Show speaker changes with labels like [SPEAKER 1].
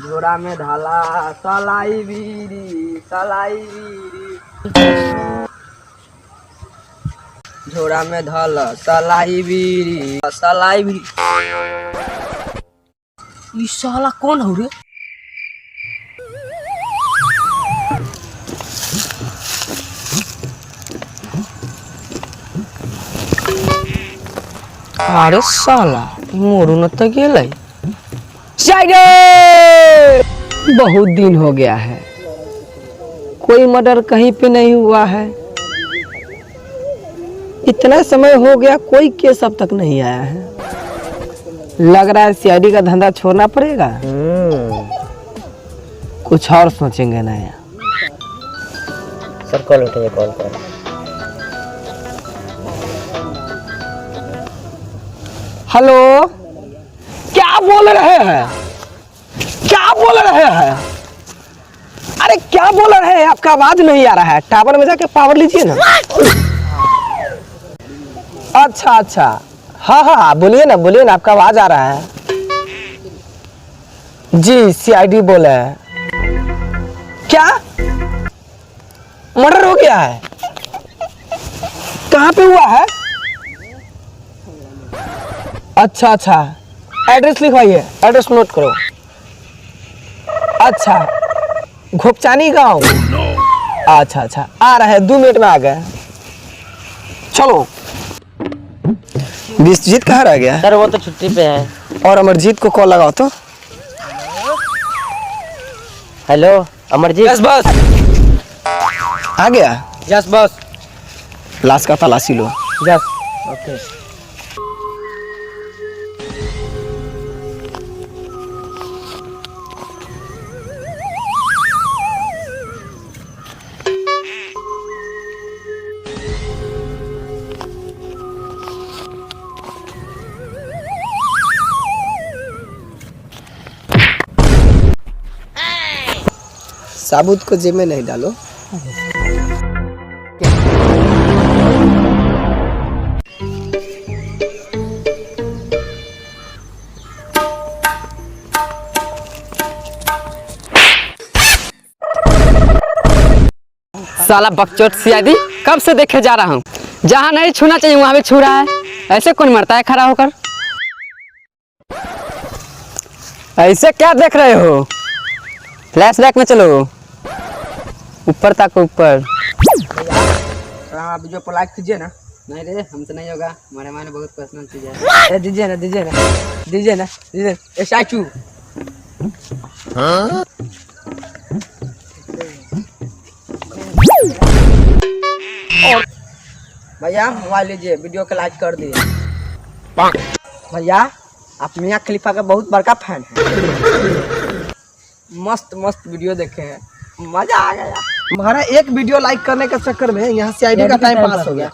[SPEAKER 1] झोरा में ढाला सलाई बीरी सलाई बीरी, झोरा में ढाला सलाई बीरी सलाई बीरी। ये साला कौन हो रे? अरे साला मोरू न तो गेलै। बहुत दिन हो गया है, कोई मर्डर कहीं पे नहीं हुआ है। इतना समय हो गया कोई केस अब तक नहीं आया है। लग रहा है सीआईडी का धंधा छोड़ना पड़ेगा। कुछ और सोचेंगे नया।
[SPEAKER 2] सर कॉल उठाइए, कॉल कर।
[SPEAKER 1] हेलो, क्या बोल रहे हैं? क्या बोल रहे हैं? अरे क्या बोल रहे हैं? आपका आवाज नहीं आ रहा है। टावर में जाके पावर लीजिए ना। अच्छा अच्छा, हाँ हाँ हाँ, बोलिए ना बोलिए ना, आपका आवाज आ रहा है। जी सीआईडी बोले है। क्या मर्डर हो गया है? कहाँ पे हुआ है? अच्छा अच्छा, एड्रेस लिखवाइए, एड्रेस नोट करो। अच्छा, घोपचानी गांव। अच्छा अच्छा, आ रहा है, 2 मिनट में आ गए। चलो। विश्वजीत कहाँ रह गया?
[SPEAKER 2] सर वो तो छुट्टी पे है।
[SPEAKER 1] और अमरजीत को कॉल लगाओ तो।
[SPEAKER 2] हेलो अमरजीत।
[SPEAKER 1] यस बस, आ गया।
[SPEAKER 2] Yes boss.
[SPEAKER 1] लाश का तलाशी लो।
[SPEAKER 2] Yes okay.
[SPEAKER 1] साबुत को जेब में नहीं डालो।
[SPEAKER 3] साला बकचोद सीआईडी, कब से देखे जा रहा हूँ। जहाँ नहीं छूना चाहिए वहाँ भी छू रहा है। ऐसे कौन मरता है खड़ा होकर? ऐसे क्या देख रहे हो? फ्लैशबैक में चलो, ऊपर तक ऊपर।
[SPEAKER 1] वीडियो पर लाइक कीजिए ना।
[SPEAKER 3] नहीं रे, हमसे नहीं होगा, हमारे माने बहुत पर्सनल चीज है।
[SPEAKER 1] दीजिए ना दीजिए ना दीजिए ना दीजिए। ए चाचू, भैया मोबाइल लीजिए, वीडियो को लाइक कर दिए। भैया आप मियां खलीफा का बहुत बड़का फैन है। मस्त मस्त वीडियो देखे हैं, मजा आ गया। हमारा एक वीडियो लाइक करने के चक्कर में यहाँ सीआईडी का टाइम पास हो गया।